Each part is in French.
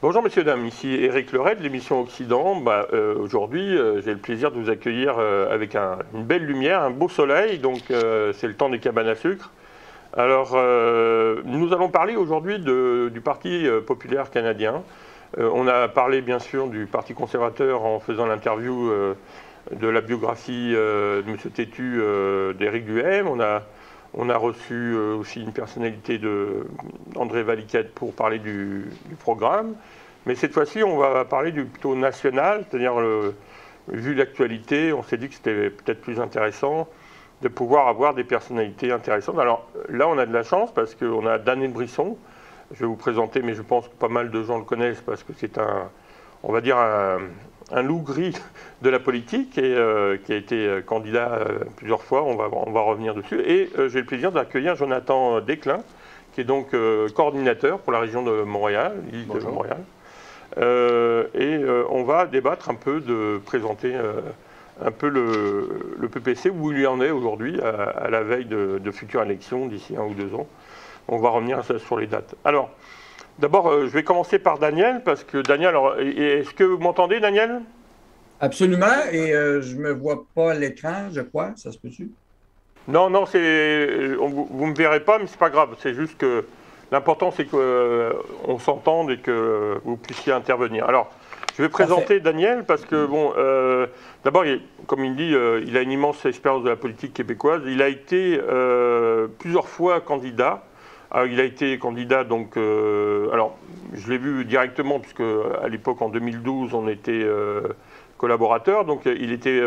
Bonjour messieurs, dames, ici Éric Leray de l'émission Occident. Aujourd'hui, j'ai le plaisir de vous accueillir avec une belle lumière, un beau soleil, donc c'est le temps des cabanes à sucre. Alors, nous allons parler aujourd'hui du Parti populaire canadien. On a parlé bien sûr du Parti conservateur en faisant l'interview de la biographie de M. Tétu d'Éric Duhaime. On a reçu aussi une personnalité d'André Valiquette pour parler du programme. Mais cette fois-ci, on va parler du plutôt national, c'est-à-dire, vu l'actualité, on s'est dit que c'était peut-être plus intéressant de pouvoir avoir des personnalités intéressantes. Alors là, on a de la chance parce qu'on a Daniel Brisson. Je vais vous présenter, mais je pense que pas mal de gens le connaissent parce que c'est on va dire un loup gris de la politique et qui a été candidat plusieurs fois. On va revenir dessus. Et j'ai le plaisir d'accueillir Jonathan Desclin, qui est donc coordinateur pour la région de Montréal, l'île de Montréal. On va débattre un peu, présenter un peu le PPC, où il en est aujourd'hui, à la veille de futures élections d'ici 1 ou 2 ans. On va revenir sur les dates. Alors, d'abord, je vais commencer par Daniel, parce que Daniel, est-ce que vous m'entendez, Daniel? Absolument, et je me vois pas à l'écran, je crois, ça se peut-tu? Non, non, vous me verrez pas, mais c'est pas grave. C'est juste que l'important, c'est qu'on s'entende et que vous puissiez intervenir. Alors, je vais présenter Parfait. Daniel parce que, bon, d'abord, comme il dit, il a une immense expérience de la politique québécoise. Il a été plusieurs fois candidat. Alors, il a été candidat, donc, alors, je l'ai vu directement, puisque à l'époque, en 2012, on était collaborateurs. Donc, il était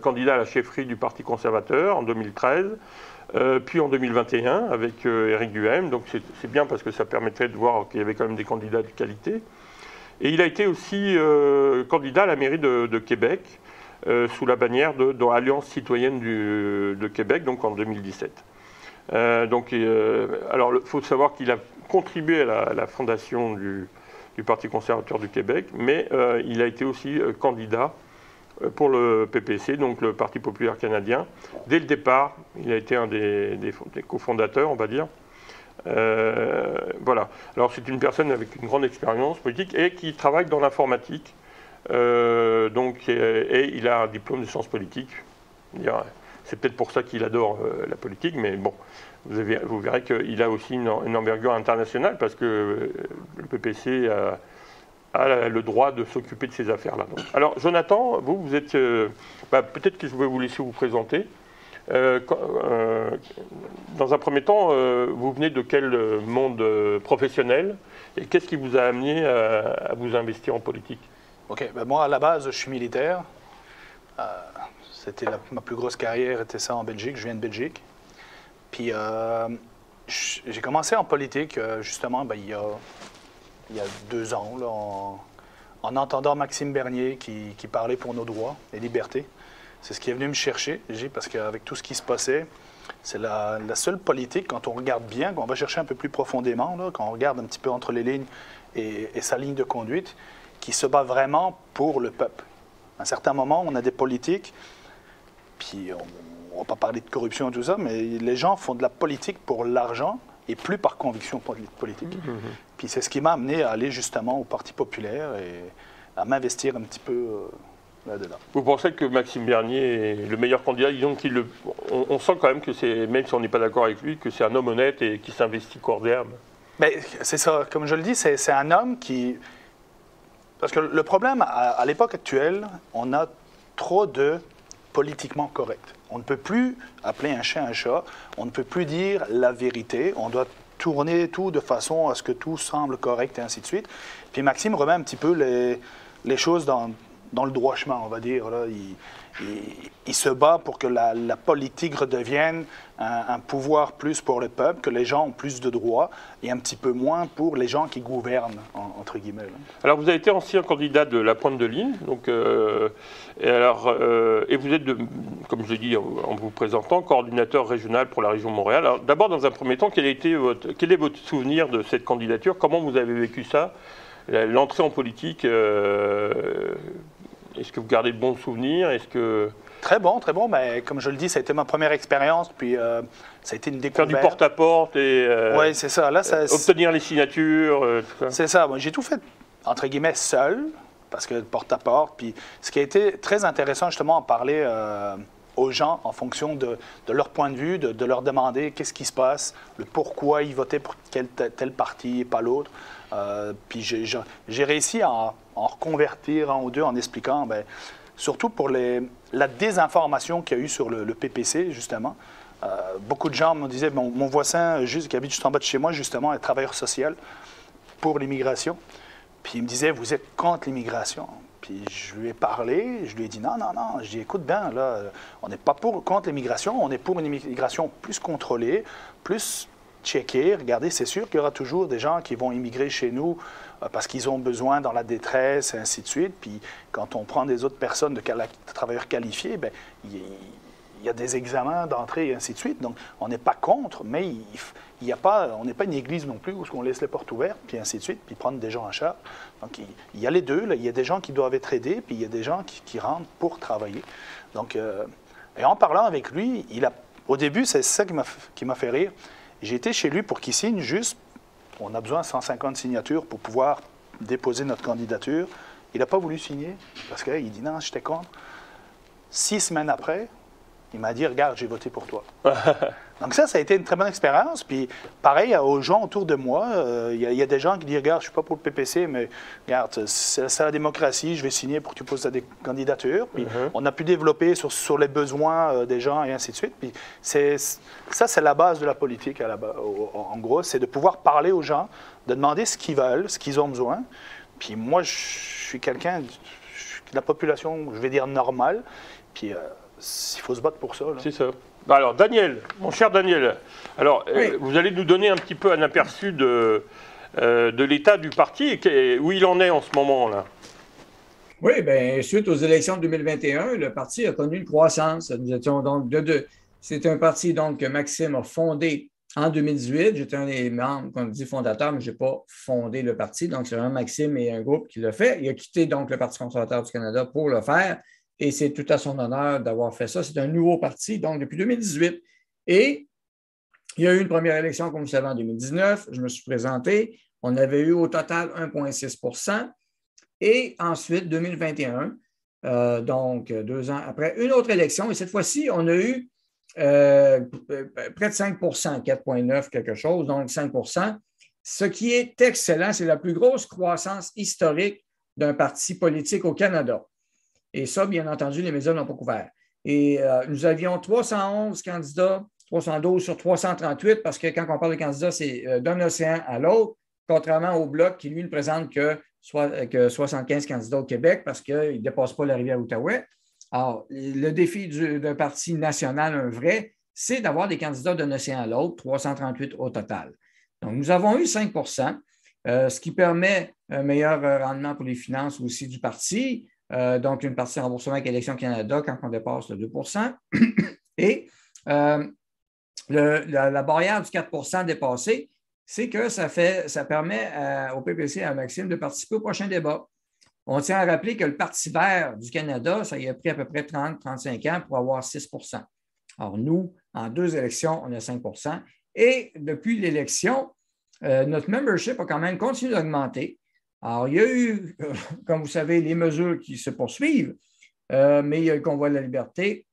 candidat à la chefferie du Parti conservateur en 2013. Puis en 2021 avec Éric Duhaime, donc c'est bien parce que ça permettrait de voir qu'il y avait quand même des candidats de qualité. Et il a été aussi candidat à la mairie de Québec sous la bannière de l'Alliance citoyenne de Québec, donc en 2017. Alors il faut savoir qu'il a contribué à la fondation du Parti conservateur du Québec, mais il a été aussi candidat pour le PPC, donc le Parti populaire canadien. Dès le départ, il a été un des cofondateurs, on va dire. Voilà. Alors c'est une personne avec une grande expérience politique et qui travaille dans l'informatique. Et il a un diplôme de sciences politiques. C'est peut-être pour ça qu'il adore la politique, mais bon, vous verrez qu'il a aussi une envergure internationale parce que le PPC a le droit de s'occuper de ces affaires-là. Alors, Jonathan, vous êtes... peut-être que je vais vous laisser vous présenter. Dans un premier temps, vous venez de quel monde professionnel et qu'est-ce qui vous a amené à vous investir en politique? OK. Moi, à la base, je suis militaire. Ma plus grosse carrière était ça en Belgique. Je viens de Belgique. Puis, j'ai commencé en politique, justement, il y a 2 ans, là, en entendant Maxime Bernier qui parlait pour nos droits et libertés. C'est ce qui est venu me chercher, parce qu'avec tout ce qui se passait, c'est la seule politique, quand on regarde bien, quand on va chercher un peu plus profondément, là, quand on regarde un petit peu entre les lignes et sa ligne de conduite, qui se bat vraiment pour le peuple. À un certain moment, on a des politiques, puis on ne va pas parler de corruption et tout ça, mais les gens font de la politique pour l'argent, et plus par conviction politique. Puis c'est ce qui m'a amené à aller justement au Parti populaire et à m'investir un petit peu là-dedans. Vous pensez que Maxime Bernier est le meilleur candidat? Disons on sent quand même que c'est, même si on n'est pas d'accord avec lui, que c'est un homme honnête et qui s'investit corps et âme. C'est ça, comme je le dis, c'est un homme qui... Parce que le problème, à l'époque actuelle, on a trop de politiquement correct. On ne peut plus appeler un chat un chat, on ne peut plus dire la vérité, on doit tourner tout de façon à ce que tout semble correct et ainsi de suite. Puis Maxime remet un petit peu les choses dans le droit chemin, on va dire. Là. Il se bat pour que la politique redevienne un pouvoir plus pour le peuple, que les gens ont plus de droits et un petit peu moins pour les gens qui gouvernent, entre guillemets. Là. Alors vous avez été ancien candidat de la Pointe de Ligne, donc, et vous êtes, comme je l'ai dit en vous présentant, coordinateur régional pour la région de Montréal. Alors d'abord, dans un premier temps, quel est votre souvenir de cette candidature? Comment vous avez vécu ça? L'entrée en politique, est-ce que vous gardez de bons souvenirs? Très bon, très bon. Mais comme je le dis, ça a été ma première expérience, puis ça a été une Faire découverte. du porte-à-porte et Oui, c'est ça. Là, obtenir les signatures, tout ça. c'est ça. Moi, j'ai tout fait, entre guillemets, seul, parce que porte-à-porte. Puis ce qui a été très intéressant, justement, en parler aux gens en fonction de leur point de vue, de leur demander qu'est-ce qui se passe, le pourquoi ils votaient pour tel parti et pas l'autre. Puis j'ai réussi à en reconvertir un ou deux en expliquant, bien, surtout pour la désinformation qu'il y a eu sur le PPC, justement. Beaucoup de gens me disaient, mon voisin qui habite juste en bas de chez moi, justement, est travailleur social pour l'immigration. Puis il me disait, vous êtes contre l'immigration. Puis je lui ai parlé, je lui ai dit, non, non, non. Je dis, écoute bien, là, on n'est pas contre l'immigration, on est pour une immigration plus contrôlée, plus checkée. Regardez, c'est sûr qu'il y aura toujours des gens qui vont immigrer chez nous parce qu'ils ont besoin dans la détresse, et ainsi de suite. Puis quand on prend des autres personnes de travailleurs qualifiés, bien, il y a des examens d'entrée et ainsi de suite. Donc, on n'est pas contre, mais on n'est pas une église non plus où on laisse les portes ouvertes, puis ainsi de suite, puis prendre des gens en charge. Donc, il y a les deux. Là. Il y a des gens qui doivent être aidés, puis il y a des gens qui rentrent pour travailler. Donc, et en parlant avec lui, au début, c'est ça qui m'a fait rire. J'ai été chez lui pour qu'il signe juste. On a besoin de 150 signatures pour pouvoir déposer notre candidature. Il n'a pas voulu signer parce qu'il dit non, j'étais contre. 6 semaines après, il m'a dit, regarde, j'ai voté pour toi. Donc ça a été une très bonne expérience. Puis pareil, aux gens autour de moi, il y a des gens qui disent, regarde, je ne suis pas pour le PPC, mais regarde, c'est la démocratie, je vais signer pour que tu poses ta candidature. Puis on a pu développer sur les besoins des gens et ainsi de suite. Puis c'est la base de la politique, en gros, c'est de pouvoir parler aux gens, de demander ce qu'ils veulent, ce qu'ils ont besoin. Puis moi, je suis quelqu'un de la population, je vais dire, normale. Puis il faut se battre pour ça. C'est ça. Alors, Daniel, mon cher Daniel, alors, Oui. vous allez nous donner un petit peu un aperçu de l'état du parti, où il en est en ce moment-là. Oui, bien, suite aux élections de 2021, le parti a connu une croissance. Nous étions donc c'est un parti donc, que Maxime a fondé en 2018. J'étais un des membres, qu'on dit fondateur, mais je n'ai pas fondé le parti. Donc, c'est vraiment Maxime et un groupe qui l'a fait. Il a quitté donc le Parti conservateur du Canada pour le faire. Et c'est tout à son honneur d'avoir fait ça. C'est un nouveau parti, donc depuis 2018. Et il y a eu une première élection, comme vous savez, en 2019. Je me suis présenté. On avait eu au total 1,6 %. Et ensuite, 2021, donc 2 ans après, une autre élection. Et cette fois-ci, on a eu près de 5 4,9 quelque chose, donc 5 ce qui est excellent. C'est la plus grosse croissance historique d'un parti politique au Canada. Et ça, bien entendu, les médias n'ont pas couvert. Et nous avions 311 candidats, 312 sur 338, parce que quand on parle de candidats, c'est d'un océan à l'autre, contrairement au Bloc qui, lui, ne présente que 75 candidats au Québec parce qu'il ne dépasse pas la rivière Outaouais. Alors, le défi d'un parti national, un vrai, c'est d'avoir des candidats d'un océan à l'autre, 338 au total. Donc, nous avons eu 5 ce qui permet un meilleur rendement pour les finances aussi du parti. Donc, une partie remboursement avec Élections Canada quand on dépasse le 2 Et la barrière du 4 dépassée, c'est que ça permet au PPC et à Maxime de participer au prochain débat. On tient à rappeler que le Parti vert du Canada, ça y a pris à peu près 30-35 ans pour avoir 6 Alors, nous, en 2 élections, on a 5 Et depuis l'élection, notre membership a quand même continué d'augmenter. Alors, il y a eu, comme vous savez, les mesures qui se poursuivent, mais il y a eu le Convoi de la liberté,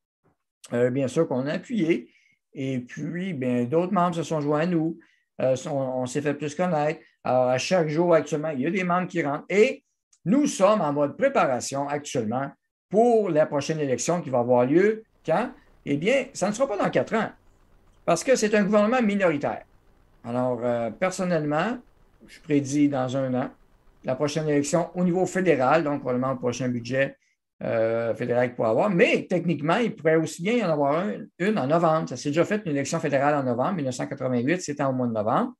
bien sûr, qu'on a appuyé. Et puis, bien, d'autres membres se sont joints à nous. On s'est fait plus connaître. Alors, à chaque jour, actuellement, il y a des membres qui rentrent. Et nous sommes en mode préparation actuellement pour la prochaine élection qui va avoir lieu. Quand? Eh bien, ça ne sera pas dans 4 ans, parce que c'est un gouvernement minoritaire. Alors, personnellement, je prédis dans 1 an, la prochaine élection au niveau fédéral, donc probablement le prochain budget fédéral qu'il pourrait avoir. Mais techniquement, il pourrait aussi bien y en avoir une en novembre. Ça s'est déjà fait une élection fédérale en novembre. 1988, c'était au mois de novembre.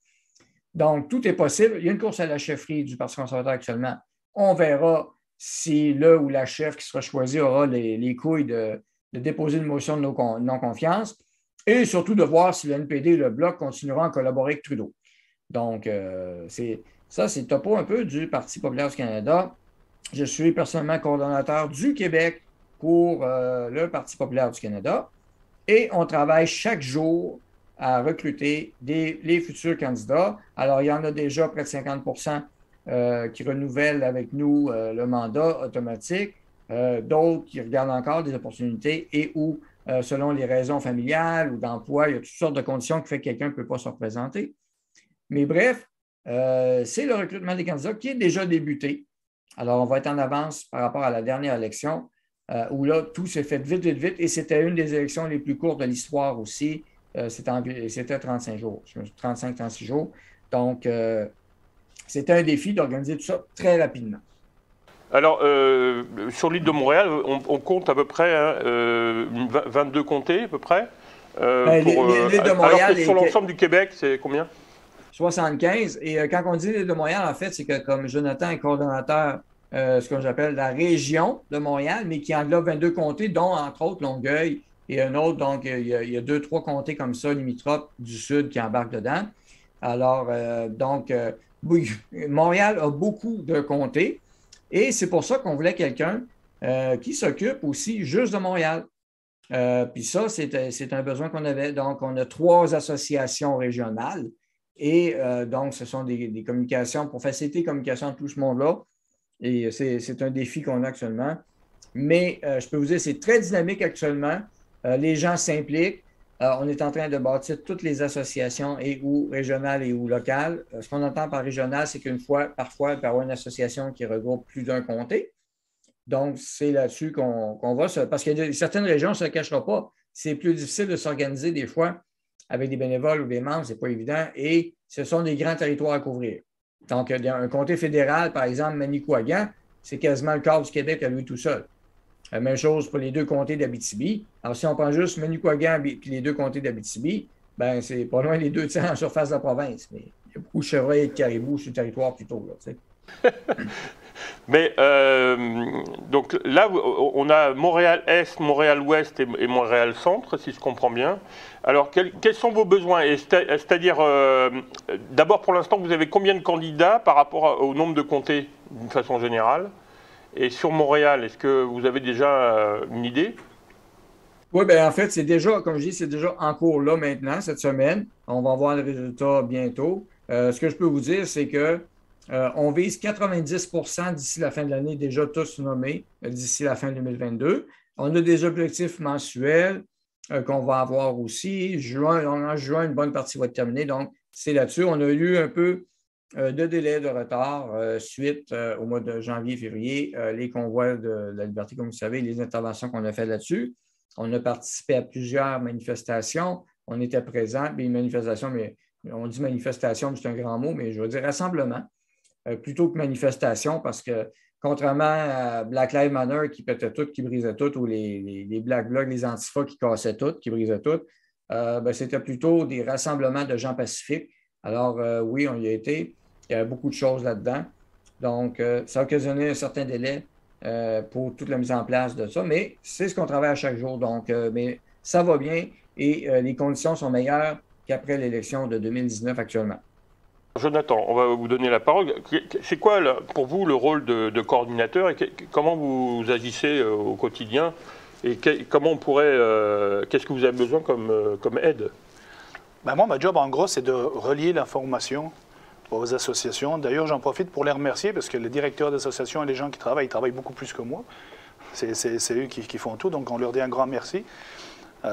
Donc, tout est possible. Il y a une course à la chefferie du Parti conservateur actuellement. On verra si le ou la chef qui sera choisi aura les couilles de déposer une motion de non-confiance et surtout de voir si le NPD et le Bloc continueront à collaborer avec Trudeau. Donc, c'est le topo un peu du Parti populaire du Canada. Je suis personnellement coordonnateur du Québec pour le Parti populaire du Canada. Et on travaille chaque jour à recruter les futurs candidats. Alors, il y en a déjà près de 50 qui renouvellent avec nous le mandat automatique. D'autres qui regardent encore des opportunités et où, selon les raisons familiales ou d'emploi, il y a toutes sortes de conditions qui font que quelqu'un ne peut pas se représenter. Mais bref, c'est le recrutement des candidats qui est déjà débuté. Alors, on va être en avance par rapport à la dernière élection, où là, tout s'est fait vite, vite, vite. Et c'était une des élections les plus courtes de l'histoire aussi. C'était 35 jours, 35-36 jours. Donc, c'était un défi d'organiser tout ça très rapidement. Alors, sur l'île de Montréal, on compte à peu près 22 comtés, à peu près. L'île de Montréal, alors que sur l'ensemble du Québec, c'est combien? 75. Et quand on dit l'île de Montréal, en fait, c'est que comme Jonathan est coordonnateur, ce que j'appelle la région de Montréal, mais qui englobe 22 comtés, dont, entre autres, Longueuil et un autre. Donc, il y a 2-3 comtés comme ça, limitrophes du Sud, qui embarquent dedans. Alors, oui, Montréal a beaucoup de comtés. Et c'est pour ça qu'on voulait quelqu'un qui s'occupe aussi juste de Montréal. Puis ça, c'est un besoin qu'on avait. Donc, on a 3 associations régionales. Et donc, ce sont des communications pour faciliter la communication de tout ce monde-là. Et c'est un défi qu'on a actuellement. Mais je peux vous dire, c'est très dynamique actuellement. Les gens s'impliquent. On est en train de bâtir toutes les associations, et ou régionales et ou locales. Ce qu'on entend par régional, c'est parfois, il peut y avoir une association qui regroupe plus d'un comté. Donc, c'est là-dessus qu'on va. Parce qu'il y a certaines régions, on ne se le cachera pas, c'est plus difficile de s'organiser des fois avec des bénévoles ou des membres, ce n'est pas évident. Et ce sont des grands territoires à couvrir. Donc, un comté fédéral, par exemple, Manicouagan, c'est quasiment le quart du Québec à lui tout seul. Même chose pour les 2 comtés d'Abitibi. Alors, si on prend juste Manicouagan et les 2 comtés d'Abitibi, ben c'est pas loin les 2 tiers en surface de la province. Mais il y a beaucoup de chevreuils et de caribous sur le territoire plutôt. Là, tu sais. Mais donc là, on a Montréal-Est, Montréal-Ouest et Montréal-Centre, si je comprends bien. Alors, quels sont vos besoins? C'est-à-dire, d'abord, pour l'instant, vous avez combien de candidats par rapport au nombre de comtés, d'une façon générale? Et sur Montréal, est-ce que vous avez déjà une idée? Oui, bien en fait, c'est déjà, comme je dis, c'est déjà en cours là maintenant, cette semaine. On va voir le résultat bientôt. Ce que je peux vous dire, c'est que on vise 90% d'ici la fin de l'année, déjà tous nommés, d'ici la fin 2022. On a des objectifs mensuels qu'on va avoir aussi. En juin, une bonne partie va être terminée. Donc, c'est là-dessus. On a eu un peu de délai de retard suite au mois de janvier-février, les convois de la liberté, comme vous savez, les interventions qu'on a faites là-dessus. On a participé à plusieurs manifestations. On était présents. Des manifestations, mais on dit manifestation, c'est un grand mot, mais je veux dire rassemblement. Plutôt que manifestation, parce que contrairement à Black Lives Matter qui pétait tout, qui brisait tout, ou les Black Blocs, les Antifas qui cassaient tout, qui brisaient tout, c'était plutôt des rassemblements de gens pacifiques. Alors, oui, on y a été. Il y avait beaucoup de choses là-dedans. Donc, ça a occasionné un certain délai pour toute la mise en place de ça, mais c'est ce qu'on travaille à chaque jour. Donc, mais ça va bien et les conditions sont meilleures qu'après l'élection de 2019 actuellement. Jonathan, on va vous donner la parole. C'est quoi, pour vous, le rôle de coordinateur et comment vous agissez au quotidien et comment on pourrait, qu'est-ce que vous avez besoin comme aide? Ben moi, ma job, en gros, c'est de relier l'information aux associations. D'ailleurs, j'en profite pour les remercier parce que les directeurs d'associations et les gens qui travaillent, ils travaillent beaucoup plus que moi. C'est eux qui font tout, donc on leur dit un grand merci.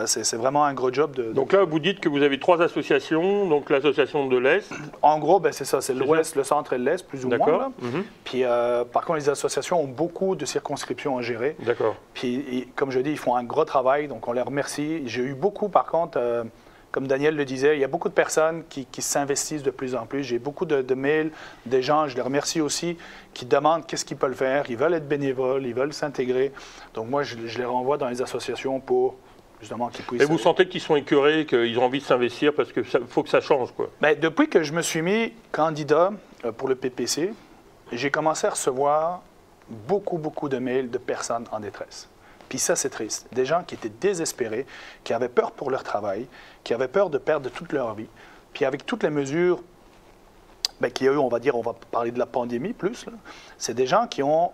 C'est vraiment un gros job. Donc là, vous dites que vous avez 3 associations, donc l'association de l'Est. En gros, ben c'est ça, c'est l'Ouest, le Centre et l'Est, plus ou moins. D'accord. Puis, par contre, les associations ont beaucoup de circonscriptions à gérer. D'accord. Puis, comme je dis, ils font un gros travail, donc on les remercie. J'ai eu beaucoup, par contre, comme Daniel le disait, il y a beaucoup de personnes qui s'investissent de plus en plus. J'ai beaucoup de mails, des gens, je les remercie aussi, qui demandent qu'est-ce qu'ils peuvent faire. Ils veulent être bénévoles, ils veulent s'intégrer. Donc moi, je les renvoie dans les associations pour... justement, qu'ils puissent... Et vous sentez qu'ils sont écœurés, qu'ils ont envie de s'investir parce qu'il faut que ça change, quoi? Bien, depuis que je me suis mis candidat pour le PPC, j'ai commencé à recevoir beaucoup de mails de personnes en détresse. Puis ça, c'est triste. Des gens qui étaient désespérés, qui avaient peur pour leur travail, qui avaient peur de perdre toute leur vie. Puis avec toutes les mesures qu'il y a eu, on va parler de la pandémie plus, c'est des gens qui ont,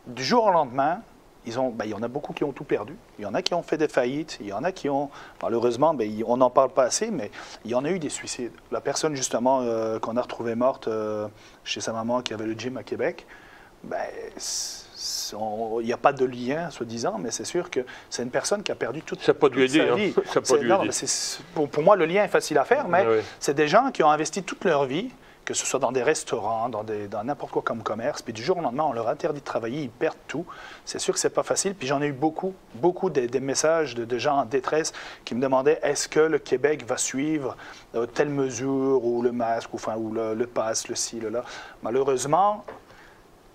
du jour au lendemain, il y en a beaucoup qui ont tout perdu. Il y en a qui ont fait des faillites. Il y en a qui ont, malheureusement, on n'en parle pas assez, mais il y en a eu des suicides. La personne, justement, qu'on a retrouvée morte chez sa maman qui avait le gym à Québec, il n'y a pas de lien, soi-disant, mais c'est sûr que c'est une personne qui a perdu toute sa vie. Ça peut lui aider. Pour moi, le lien est facile à faire, mais oui. c'est des gens qui ont investi toute leur vie, que ce soit dans des restaurants, dans n'importe quoi comme commerce, puis du jour au lendemain, on leur interdit de travailler, ils perdent tout. C'est sûr que c'est pas facile, puis j'en ai eu beaucoup des messages de gens en détresse qui me demandaient est-ce que le Québec va suivre telle mesure, ou le masque, ou le pass, le ci, le là. Malheureusement,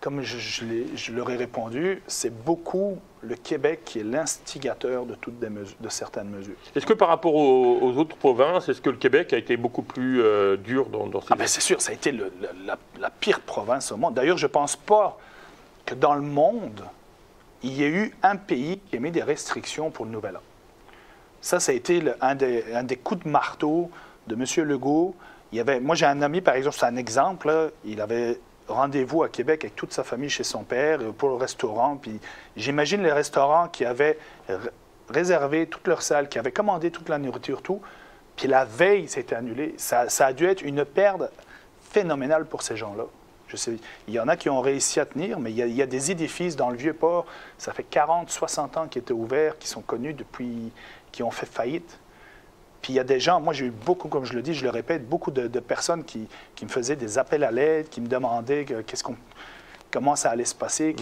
comme je leur ai répondu, c'est beaucoup le Québec qui est l'instigateur de de certaines mesures. Est-ce que par rapport aux autres provinces, est-ce que le Québec a été beaucoup plus dur dans ces... C'est sûr, ça a été la pire province au monde. D'ailleurs, je ne pense pas que dans le monde, il y ait eu un pays qui ait mis des restrictions pour le Nouvel An. Ça a été un des coups de marteau de M. Legault. Moi, j'ai un ami, par exemple, c'est un exemple, là, il avait rendez-vous à Québec avec toute sa famille chez son père pour le restaurant. Puis j'imagine les restaurants qui avaient réservé toute leur salle, qui avaient commandé toute la nourriture, tout. Puis la veille, c'était annulé. Ça a dû être une perte phénoménale pour ces gens-là. Je sais, il y en a qui ont réussi à tenir, mais il y a des édifices dans le Vieux-Port, ça fait 40, 60 ans qui étaient ouverts, qui sont connus depuis, qui ont fait faillite. Puis il y a des gens, moi j'ai eu beaucoup, comme je le dis, je le répète, beaucoup de personnes qui me faisaient des appels à l'aide, qui me demandaient comment ça allait se passer,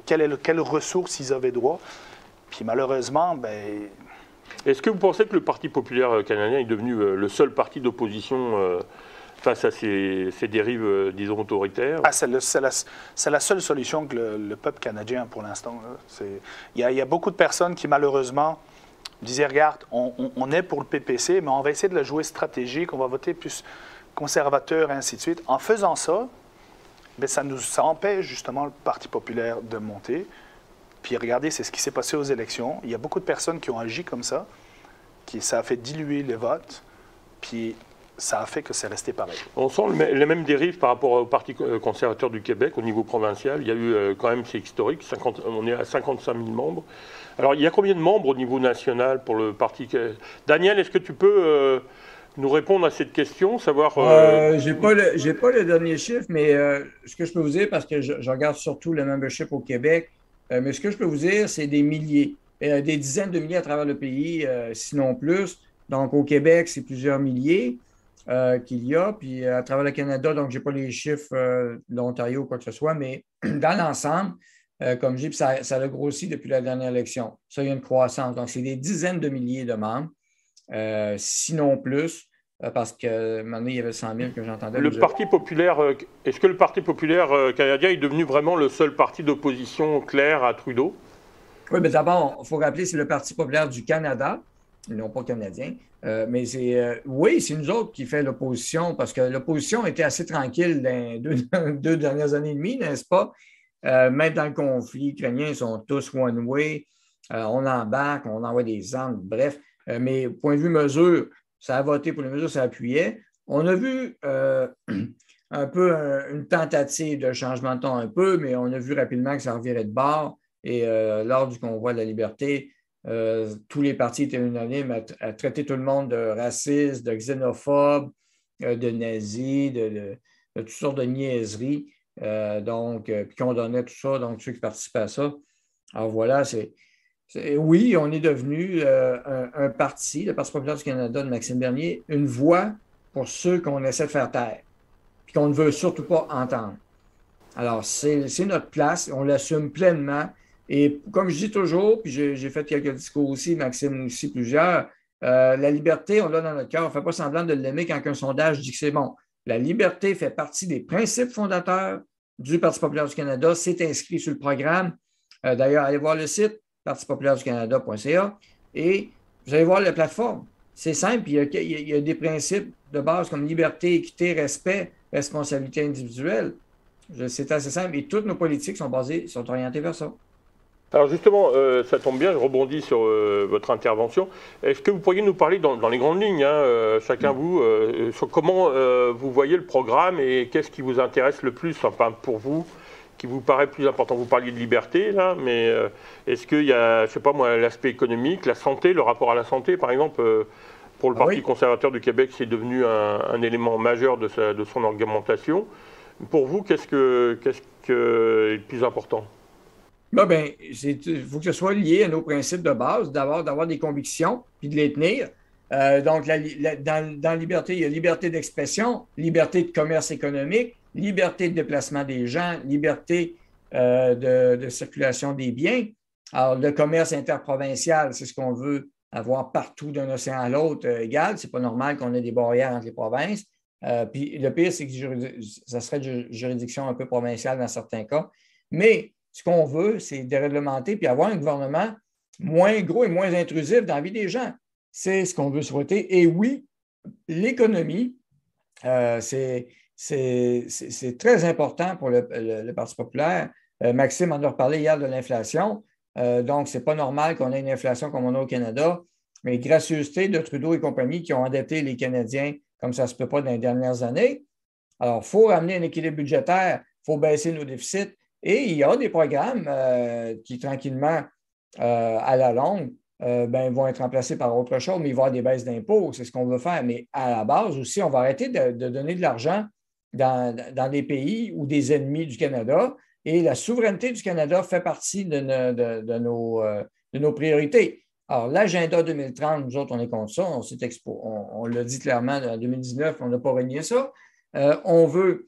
quelles ressources ils avaient droit. Puis malheureusement, Est-ce que vous pensez que le Parti populaire canadien est devenu le seul parti d'opposition face à ces dérives, disons, autoritaires? C'est la seule solution que le peuple canadien a pour l'instant. Il y a beaucoup de personnes qui, malheureusement, disaient, regarde, on est pour le PPC, mais on va essayer de la jouer stratégique, on va voter plus conservateur, et ainsi de suite. En faisant ça, ça empêche justement le Parti populaire de monter. Puis regardez, c'est ce qui s'est passé aux élections. Il y a beaucoup de personnes qui ont agi comme ça, ça a fait diluer les votes, puis ça a fait que c'est resté pareil. On sent les mêmes dérives par rapport au Parti conservateur du Québec au niveau provincial. Il y a eu quand même, c'est historique, on est à 55 000 membres. Alors, il y a combien de membres au niveau national pour le Parti? Daniel, est-ce que tu peux nous répondre à cette question, savoir... J'ai pas le dernier chiffre, mais ce que je peux vous dire, parce que je regarde surtout le membership au Québec, mais ce que je peux vous dire, c'est des milliers, des dizaines de milliers à travers le pays, sinon plus. Donc, au Québec, c'est plusieurs milliers qu'il y a, puis à travers le Canada, donc je n'ai pas les chiffres de l'Ontario ou quoi que ce soit, mais dans l'ensemble, comme je dis, ça a grossi depuis la dernière élection. Ça, il y a une croissance. Donc, c'est des dizaines de milliers de membres, sinon plus, parce que maintenant, il y avait 100 000 que j'entendais. Le Parti populaire, est-ce que le Parti populaire canadien est devenu vraiment le seul parti d'opposition clair à Trudeau? Oui, mais d'abord, il faut rappeler que c'est le Parti populaire du Canada, non pas canadien. Mais oui, c'est nous autres qui fait l'opposition, parce que l'opposition était assez tranquille dans les deux dernières années et demie, n'est-ce pas? Même dans le conflit ukrainien, ils sont tous one-way. On embarque, on envoie des armes, bref. Mais point de vue mesure, ça a voté pour les mesures, ça appuyait. On a vu un peu une tentative de changement de ton un peu, mais on a vu rapidement que ça revirait de bord. Et lors du convoi de la liberté, tous les partis étaient unanimes à traiter tout le monde de raciste, de xénophobe, de nazi, de toutes sortes de niaiseries. Puis condamnait tout ça, donc ceux qui participaient à ça. Alors voilà, oui, on est devenu un parti, le Parti populaire du Canada de Maxime Bernier, une voix pour ceux qu'on essaie de faire taire, puis qu'on ne veut surtout pas entendre. Alors, c'est notre place, on l'assume pleinement. Et comme je dis toujours, puis j'ai fait quelques discours aussi, Maxime aussi, plusieurs, la liberté, on l'a dans notre cœur, on ne fait pas semblant de l'aimer quand un sondage dit que c'est bon. La liberté fait partie des principes fondateurs du Parti populaire du Canada. C'est inscrit sur le programme. D'ailleurs, allez voir le site parti-populaire-du-Canada.ca et vous allez voir la plateforme. C'est simple, il y a des principes de base comme liberté, équité, respect, responsabilité individuelle. C'est assez simple et toutes nos politiques sont orientées vers ça. Alors justement, ça tombe bien, je rebondis sur votre intervention. Est-ce que vous pourriez nous parler dans les grandes lignes, chacun vous, sur comment vous voyez le programme et qu'est-ce qui vous intéresse le plus, enfin pour vous, qui vous paraît plus important? Vous parliez de liberté, là, mais est-ce qu'il y a, je sais pas moi, l'aspect économique, la santé, le rapport à la santé, par exemple, pour le Parti conservateur du Québec, c'est devenu un élément majeur de son argumentation. Pour vous, qu'est-ce qui est le plus important? Là, ben, il faut que ce soit lié à nos principes de base, d'avoir des convictions puis de les tenir. Donc, dans la liberté, il y a liberté d'expression, liberté de commerce économique, liberté de déplacement des gens, liberté de circulation des biens. Alors, le commerce interprovincial, c'est ce qu'on veut avoir partout d'un océan à l'autre égal. Ce n'est pas normal qu'on ait des barrières entre les provinces. Puis le pire, c'est que ça serait de juridiction un peu provinciale dans certains cas. Mais ce qu'on veut, c'est déréglementer puis avoir un gouvernement moins gros et moins intrusif dans la vie des gens. C'est ce qu'on veut souhaiter. Et oui, l'économie, c'est très important pour le Parti populaire. Maxime en a reparlé hier de l'inflation. Donc, ce n'est pas normal qu'on ait une inflation comme on a au Canada, mais gracieuseté de Trudeau et compagnie qui ont endetté les Canadiens comme ça ne se peut pas dans les dernières années. Alors, il faut ramener un équilibre budgétaire, il faut baisser nos déficits. Et il y a des programmes qui, tranquillement, à la longue, vont être remplacés par autre chose, mais il va y avoir des baisses d'impôts, c'est ce qu'on veut faire. Mais à la base aussi, on va arrêter de donner de l'argent dans des pays ou des ennemis du Canada. Et la souveraineté du Canada fait partie de nos priorités. Alors, l'agenda 2030, nous autres, on est contre ça. On l'a dit clairement en 2019, on n'a pas renié ça. On veut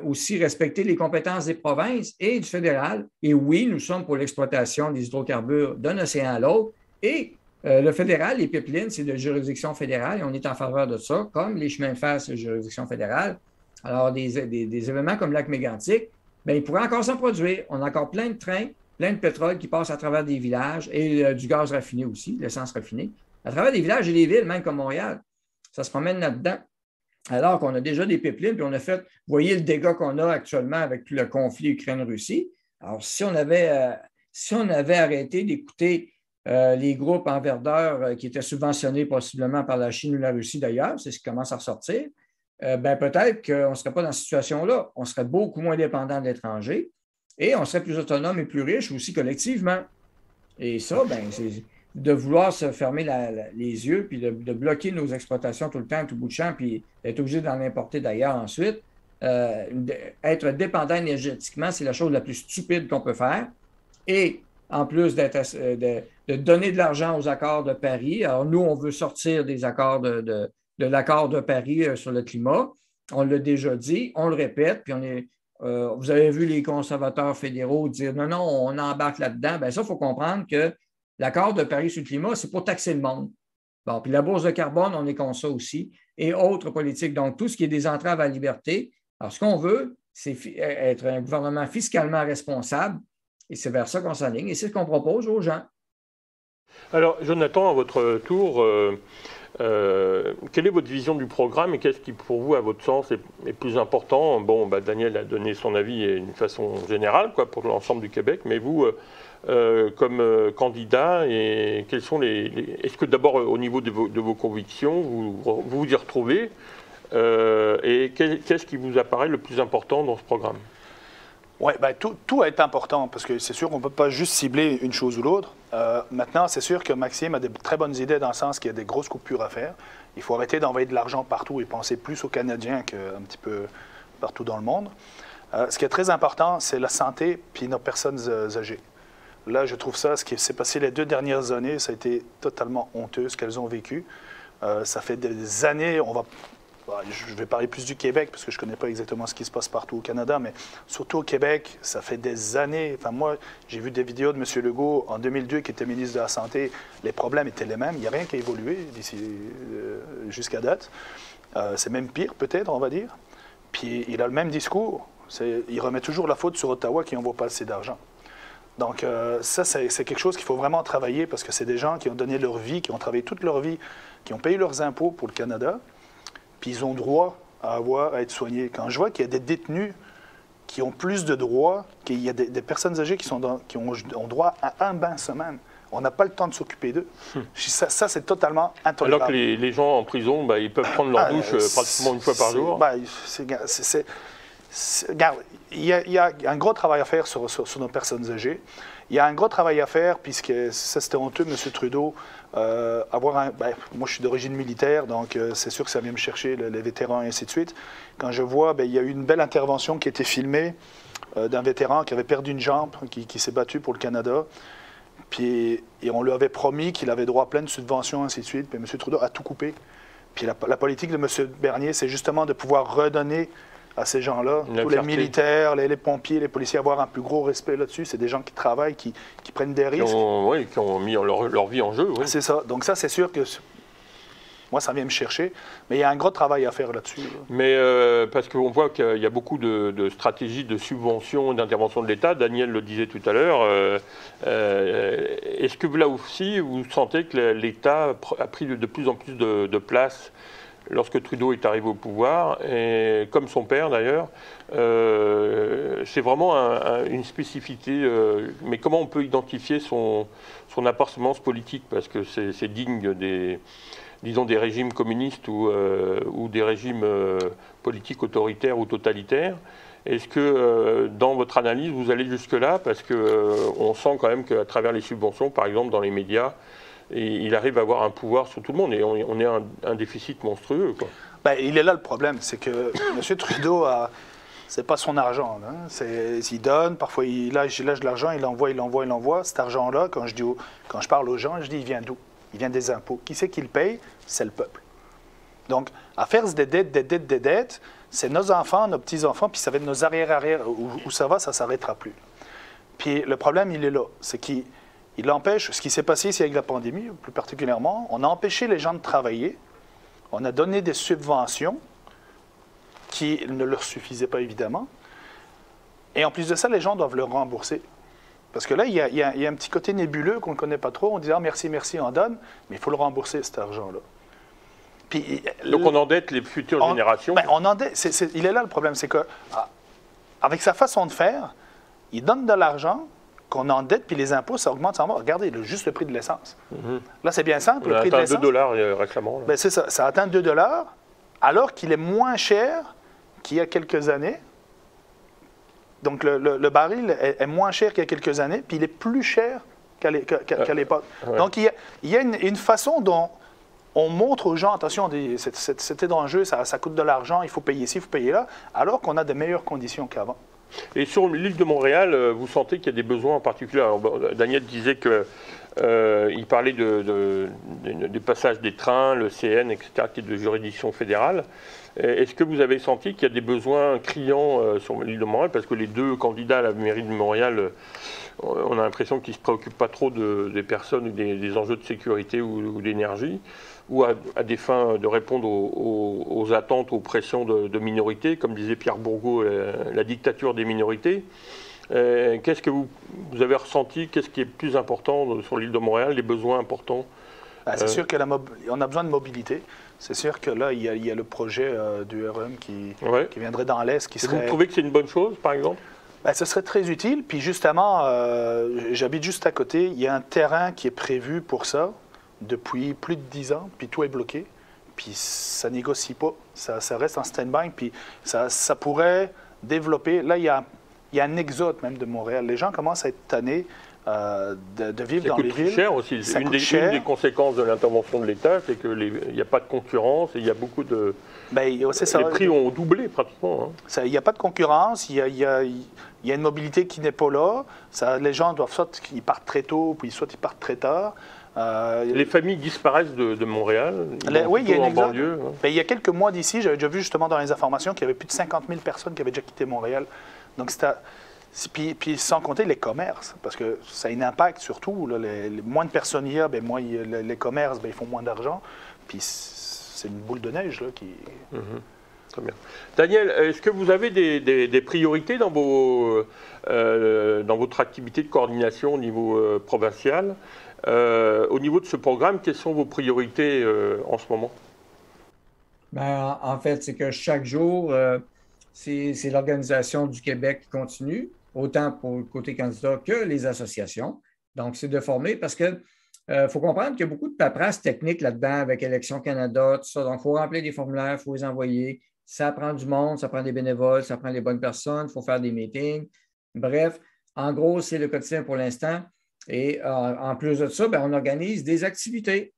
aussi respecter les compétences des provinces et du fédéral. Et oui, nous sommes pour l'exploitation des hydrocarbures d'un océan à l'autre. Et le fédéral, les pipelines, c'est de juridiction fédérale et on est en faveur de ça, comme les chemins de fer, c'est de juridiction fédérale. Alors, des événements comme le lac Mégantic, bien, ils pourraient encore s'en produire. On a encore plein de trains, plein de pétrole qui passent à travers des villages et du gaz raffiné aussi, l'essence raffinée, à travers des villages et des villes, même comme Montréal. Ça se promène là-dedans. Alors qu'on a déjà des pipelines, puis on a fait, vous voyez le dégât qu'on a actuellement avec le conflit Ukraine-Russie. Alors, si on avait arrêté d'écouter les groupes en verdeur qui étaient subventionnés possiblement par la Chine ou la Russie d'ailleurs, c'est ce qui commence à ressortir, peut-être qu'on ne serait pas dans cette situation-là. On serait beaucoup moins dépendant de l'étranger et on serait plus autonome et plus riche aussi collectivement. Et ça, c'est de vouloir se fermer les yeux puis de bloquer nos exploitations tout le temps, tout bout de champ, puis d'être obligé d'en importer d'ailleurs ensuite. Être dépendant énergétiquement, c'est la chose la plus stupide qu'on peut faire. Et en plus de donner de l'argent aux accords de Paris, alors nous, on veut sortir des accords de l'accord de Paris sur le climat. On l'a déjà dit, on le répète, puis vous avez vu les conservateurs fédéraux dire non, on embarque là-dedans. Bien, ça, il faut comprendre que l'accord de Paris sur le climat, c'est pour taxer le monde. Bon, puis la bourse de carbone, on est contre ça aussi, et autres politiques. Donc, tout ce qui est des entraves à la liberté. Alors, ce qu'on veut, c'est être un gouvernement fiscalement responsable, et c'est vers ça qu'on s'aligne, et c'est ce qu'on propose aux gens. Alors, Jonathan, à votre tour, quelle est votre vision du programme et qu'est-ce qui, pour vous, à votre sens, est plus important? Bon, Daniel a donné son avis d'une façon générale, pour l'ensemble du Québec, mais vous, comme candidat, et quels sont est-ce que d'abord, au niveau de vos convictions, vous y retrouvez et qu'est-ce qui vous apparaît le plus important dans ce programme? Oui, tout est important parce que c'est sûr qu'on ne peut pas juste cibler une chose ou l'autre. Maintenant, c'est sûr que Maxime a de très bonnes idées dans le sens qu'il y a des grosses coupures à faire. Il faut arrêter d'envoyer de l'argent partout et penser plus aux Canadiens qu'un petit peu partout dans le monde. Ce qui est très important, c'est la santé puis nos personnes âgées. Là, je trouve ça, ce qui s'est passé les 2 dernières années, ça a été totalement honteux, ce qu'elles ont vécu. Ça fait des années, je vais parler plus du Québec, parce que je ne connais pas exactement ce qui se passe partout au Canada, mais surtout au Québec, ça fait des années. Enfin, moi, j'ai vu des vidéos de M. Legault en 2002, qui était ministre de la Santé. Les problèmes étaient les mêmes. Il n'y a rien qui a évolué d'ici jusqu'à date. C'est même pire, peut-être, on va dire. Puis, il a le même discours. Il remet toujours la faute sur Ottawa qui n'envoie pas assez d'argent. Donc, ça, c'est quelque chose qu'il faut vraiment travailler, parce que c'est des gens qui ont donné leur vie, qui ont travaillé toute leur vie, qui ont payé leurs impôts pour le Canada. Puis ils ont droit à être soignés. Quand je vois qu'il y a des détenus qui ont plus de droits, qu'il y a des personnes âgées qui ont droit à un bain semaine, on n'a pas le temps de s'occuper d'eux. Ça c'est totalement intolérable. Alors que les gens en prison, ils peuvent prendre leur douche pratiquement une fois par jour. Regarde, il y a un gros travail à faire sur nos personnes âgées. Il y a un gros travail à faire, puisque ça, c'était honteux, M. Trudeau, moi, je suis d'origine militaire, donc c'est sûr que ça vient me chercher, les vétérans et ainsi de suite. Quand je vois, il y a eu une belle intervention qui a été filmée d'un vétéran qui avait perdu une jambe, qui s'est battu pour le Canada. Et on lui avait promis qu'il avait droit à plein de subventions, ainsi de suite. Puis M. Trudeau a tout coupé. Puis la politique de M. Bernier, c'est justement de pouvoir redonner à ces gens-là, tous les militaires, les pompiers, les policiers, avoir un plus gros respect là-dessus. C'est des gens qui travaillent, qui prennent des risques. Qui ont mis leur vie en jeu. Oui. C'est ça. Donc ça, c'est sûr que moi, ça vient me chercher. Mais il y a un gros travail à faire là-dessus. Là. Mais parce qu'on voit qu'il y a beaucoup de stratégies de subvention et d'intervention de l'État. Daniel le disait tout à l'heure. Est-ce que là aussi, vous sentez que l'État a pris de plus en plus de place lorsque Trudeau est arrivé au pouvoir, et comme son père d'ailleurs, c'est vraiment une spécificité. Mais comment on peut identifier son appartenance politique? Parce que c'est digne des régimes communistes ou des régimes politiques autoritaires ou totalitaires. Est-ce que dans votre analyse, vous allez jusque-là? Parce qu'on sent quand même qu'à travers les subventions, par exemple dans les médias, il arrive à avoir un pouvoir sur tout le monde et on est un déficit monstrueux, quoi. Il est là le problème, c'est que M. Trudeau c'est pas son argent. Hein. Il donne, parfois il lâche de l'argent, il envoie. Cet argent-là, quand je parle aux gens, je dis il vient d'où? Il vient des impôts. Qui c'est qui le paye? C'est le peuple. Donc, à faire des dettes, c'est nos enfants, nos petits-enfants, puis ça va être nos arrière-arrière. Où ça va, ça ne s'arrêtera plus. Puis le problème, il est là. C'est qu'il empêche, ce qui s'est passé ici avec la pandémie, plus particulièrement, on a empêché les gens de travailler, on a donné des subventions qui ne leur suffisaient pas, évidemment, et en plus de ça, les gens doivent le rembourser. Parce que là, il y a un petit côté nébuleux qu'on ne connaît pas trop. On dit « Ah, merci, on donne », mais il faut le rembourser, cet argent-là. Puis, donc on endette les futures générations. Il est là le problème, c'est qu'avec sa façon de faire, il donne de l'argent qu'on endette, puis les impôts, ça augmente sans mort. Regardez, juste le prix de l'essence. Là, c'est bien simple, le prix de l'essence. $2 récemment. C'est ça, ça atteint $2, alors qu'il est moins cher qu'il y a quelques années. Donc, le baril est moins cher qu'il y a quelques années, puis il est plus cher qu'à l'époque. Ouais. Donc, il y a une façon dont on montre aux gens, attention, c'était dangereux, ça coûte de l'argent, il faut payer ici, il faut payer là, alors qu'on a de meilleures conditions qu'avant. Et sur l'île de Montréal, vous sentez qu'il y a des besoins en particulier? Alors, Daniel disait qu'il parlait du passage des trains, le CN, etc., qui est de juridiction fédérale. Est-ce que vous avez senti qu'il y a des besoins criants sur l'île de Montréal? Parce que les deux candidats à la mairie de Montréal, on a l'impression qu'ils ne se préoccupent pas trop des personnes ou des enjeux de sécurité ou d'énergie, ou à des fins de répondre aux attentes, aux pressions de minorités, comme disait Pierre Bourgault, la dictature des minorités. Qu'est-ce que vous avez ressenti? Qu'est-ce qui est plus important sur l'île de Montréal, les besoins importants? C'est sûr qu'on a besoin de mobilité. C'est sûr que là, il y a le projet du REM qui viendrait dans l'Est. Vous trouvez que c'est une bonne chose, par exemple? Ce serait très utile. Puis justement, j'habite juste à côté. Il y a un terrain qui est prévu pour ça depuis plus de 10 ans, puis tout est bloqué. Puis ça négocie pas. Ça reste en stand-by. Puis ça pourrait développer. Là, il y a un exode même de Montréal. Les gens commencent à être tannés de vivre dans les villes. Ça coûte cher aussi. Une des conséquences de l'intervention de l'État, c'est qu'il n'y a pas de concurrence et il y a beaucoup de... c'est ça. Les prix ont doublé pratiquement. Il n'y a pas de concurrence, il y a une mobilité qui n'est pas là. Les gens doivent soit ils partent très tôt, puis soit ils partent très tard. Les familles disparaissent de Montréal. Oui, il y a une banlieue. Il y a quelques mois d'ici, j'avais déjà vu justement dans les informations qu'il y avait plus de 50 000 personnes qui avaient déjà quitté Montréal. Donc puis sans compter les commerces, parce que ça a un impact surtout. Là, moins de personnes il y a, moins les commerces, ils font moins d'argent. Puis c'est une boule de neige là, qui... Très bien. Daniel, est-ce que vous avez des priorités dans votre activité de coordination au niveau provincial? Au niveau de ce programme, quelles sont vos priorités en ce moment? En fait, c'est que chaque jour, c'est l'Organisation du Québec qui continue, autant pour le côté candidat que les associations. Donc, c'est de former parce que faut comprendre qu'il y a beaucoup de paperasse technique là-dedans avec Élections Canada, tout ça. Donc, il faut remplir des formulaires, il faut les envoyer. ça prend du monde, ça prend des bénévoles, ça prend des bonnes personnes, il faut faire des meetings. Bref, en gros, c'est le quotidien pour l'instant. Et en plus de ça, on organise des activités.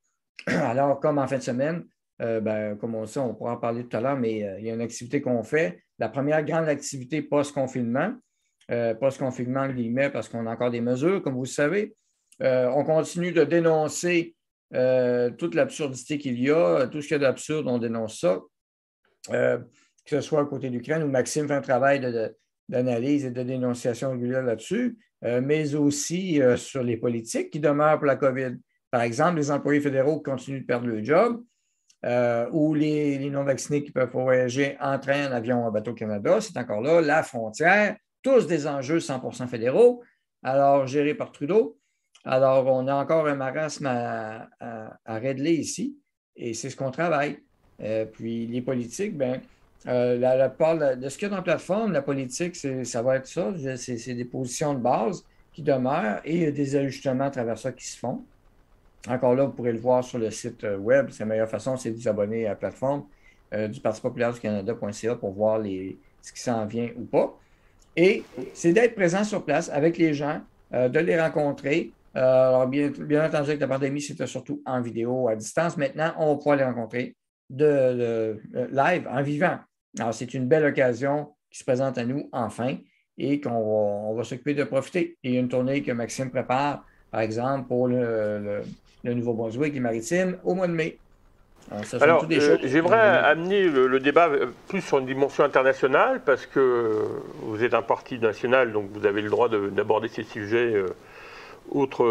Alors, comme en fin de semaine, comme on sait, on pourra en parler tout à l'heure, mais il y a une activité qu'on fait. La première grande activité post-confinement, post-confinement, guillemets, parce qu'on a encore des mesures, comme vous le savez. On continue de dénoncer toute l'absurdité qu'il y a, tout ce qu'il y a d'absurde, on dénonce ça. Que ce soit à côté de l'Ukraine, où Maxime fait un travail d'analyse et de dénonciation régulière là-dessus, mais aussi sur les politiques qui demeurent pour la COVID. Par exemple, les employés fédéraux qui continuent de perdre leur job, ou les non-vaccinés qui peuvent voyager en train, en avion, en bateau-Canada, c'est encore là, la frontière, tous des enjeux 100% fédéraux, alors gérés par Trudeau. Alors, on a encore un marasme à régler ici, et c'est ce qu'on travaille. Puis les politiques, la part de ce qu'il y a dans la plateforme, la politique, ça va être ça. C'est des positions de base qui demeurent et il y a des ajustements à travers ça qui se font. Encore là, vous pourrez le voir sur le site web. C'est la meilleure façon, c'est de vous abonner à la plateforme du Parti populaire du Canada.ca pour voir ce qui s'en vient ou pas. Et c'est d'être présent sur place avec les gens, de les rencontrer. Alors, bien entendu, avec la pandémie, c'était surtout en vidéo, à distance. Maintenant, on va pouvoir les rencontrer de live, en vivant. Alors, c'est une belle occasion qui se présente à nous, enfin, et qu'on va s'occuper de profiter. Et il y a une tournée que Maxime prépare, par exemple, pour le Nouveau-Brunswick, les Maritimes, au mois de mai. Alors, j'aimerais amener le débat plus sur une dimension internationale, parce que vous êtes un parti national, donc vous avez le droit d'aborder ces sujets autre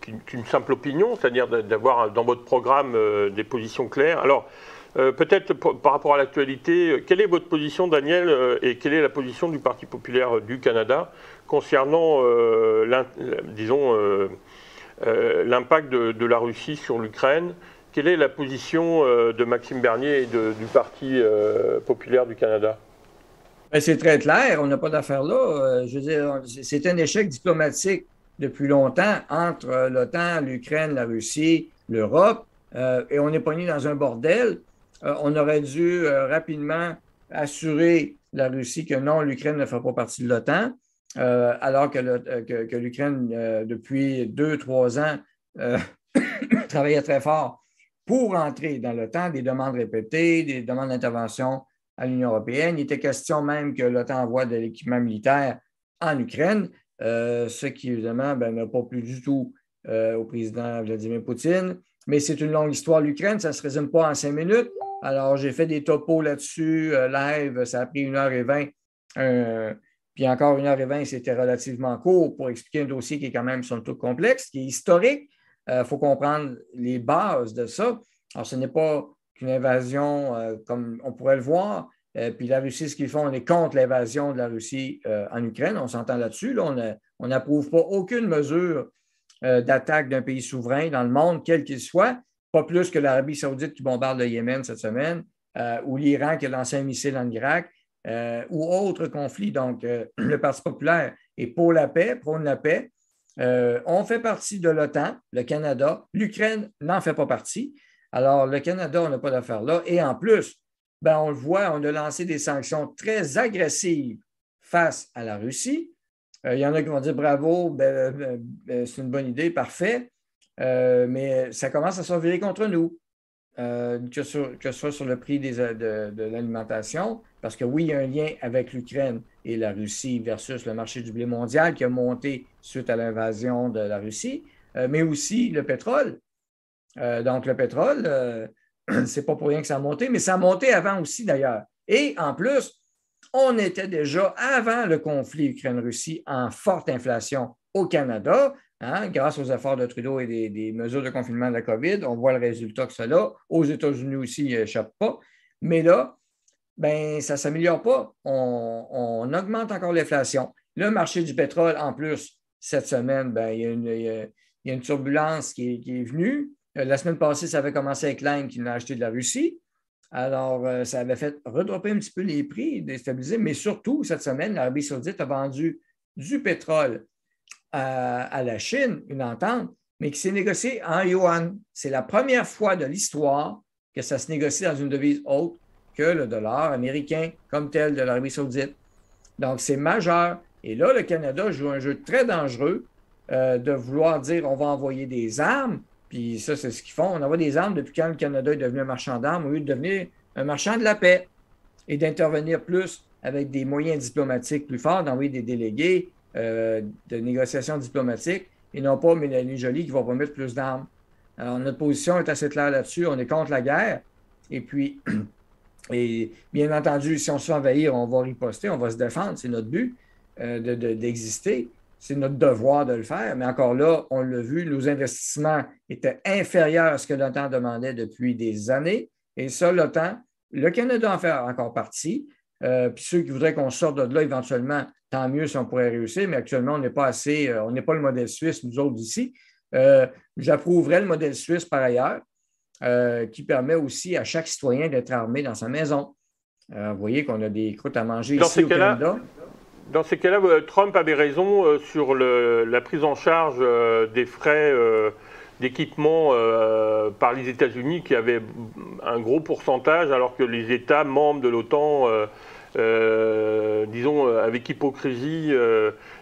qu'une simple opinion, c'est-à-dire d'avoir dans votre programme des positions claires. Alors, peut-être par rapport à l'actualité, quelle est votre position, Daniel, et quelle est la position du Parti populaire du Canada concernant, l'impact de la Russie sur l'Ukraine? Quelle est la position de Maxime Bernier et du Parti populaire du Canada? C'est très clair, on n'a pas d'affaire là. Je veux dire, c'est un échec diplomatique depuis longtemps entre l'OTAN, l'Ukraine, la Russie, l'Europe, et on est pogné dans un bordel. On aurait dû rapidement assurer la Russie que non, l'Ukraine ne fera pas partie de l'OTAN, alors que l'Ukraine, depuis 2-3 ans, travaillait très fort pour entrer dans l'OTAN, des demandes répétées, des demandes d'intervention à l'Union européenne. Il était question même que l'OTAN envoie de l'équipement militaire en Ukraine, ce qui, évidemment, n'a pas plu du tout au président Vladimir Poutine. Mais c'est une longue histoire. L'Ukraine, ça ne se résume pas en 5 minutes. Alors, j'ai fait des topos là-dessus, live. Ça a pris 1h20. Puis encore 1h20, c'était relativement court pour expliquer un dossier qui est quand même somme toute complexe, qui est historique. Il faut comprendre les bases de ça. Alors, ce n'est pas qu'une invasion comme on pourrait le voir. Puis la Russie, ce qu'ils font, on est contre l'invasion de la Russie en Ukraine. On s'entend là-dessus. Là, on n'approuve pas aucune mesure d'attaque d'un pays souverain dans le monde, quel qu'il soit. Pas plus que l'Arabie saoudite qui bombarde le Yémen cette semaine, ou l'Iran qui a lancé un missile en Irak, ou autre conflit. Donc, le Parti populaire est pour la paix, prône la paix. On fait partie de l'OTAN, le Canada. L'Ukraine n'en fait pas partie. Alors, le Canada, on n'a pas d'affaire là. Et en plus, on le voit, on a lancé des sanctions très agressives face à la Russie. Il y en a qui vont dire bravo, c'est une bonne idée, parfait. Mais ça commence à se virer contre nous, que ce soit sur le prix de l'alimentation, parce que oui, il y a un lien avec l'Ukraine et la Russie versus le marché du blé mondial qui a monté suite à l'invasion de la Russie, mais aussi le pétrole. Donc, le pétrole, c'est pas pour rien que ça a monté, mais ça a monté avant aussi d'ailleurs. Et en plus, on était déjà, avant le conflit Ukraine-Russie, en forte inflation au Canada, grâce aux efforts de Trudeau et des mesures de confinement de la COVID. On voit le résultat que ça a. Aux États-Unis aussi, il n'échappe pas. Mais là, ça ne s'améliore pas. On augmente encore l'inflation. Le marché du pétrole, en plus, cette semaine, il y a une turbulence qui est venue. La semaine passée, ça avait commencé avec l'Inde qui l'a acheté de la Russie. Alors, ça avait fait redropper un petit peu les prix, déstabiliser, mais surtout, cette semaine, l'Arabie saoudite a vendu du pétrole à la Chine, une entente, mais qui s'est négociée en yuan. C'est la première fois de l'histoire que ça se négocie dans une devise haute que le dollar américain comme tel de l'Arabie saoudite. Donc, c'est majeur. Et là, le Canada joue un jeu très dangereux de vouloir dire on va envoyer des armes. Puis ça, c'est ce qu'ils font. On envoie des armes depuis quand le Canada est devenu un marchand d'armes au lieu de devenir un marchand de la paix et d'intervenir plus avec des moyens diplomatiques plus forts, d'envoyer des délégués de négociations diplomatiques et non pas Mélanie Joly qui va promettre plus d'armes. Alors, notre position est assez claire là-dessus. On est contre la guerre. Et puis, et bien entendu, si on se fait envahir, on va riposter, on va se défendre. C'est notre but d'exister. C'est notre devoir de le faire. Mais encore là, on l'a vu, nos investissements étaient inférieurs à ce que l'OTAN demandait depuis des années. Et ça, l'OTAN, le Canada en fait encore partie. Puis ceux qui voudraient qu'on sorte de là éventuellement, tant mieux si on pourrait réussir. Mais actuellement, on n'est pas assez, on n'est pas le modèle suisse, nous autres ici. J'approuverais le modèle suisse par ailleurs, qui permet aussi à chaque citoyen d'être armé dans sa maison. Vous voyez qu'on a des croûtes à manger ici au Canada. Dans ces cas-là, Trump avait raison sur la prise en charge des frais d'équipement par les États-Unis qui avaient un gros pourcentage, alors que les États membres de l'OTAN, disons avec hypocrisie,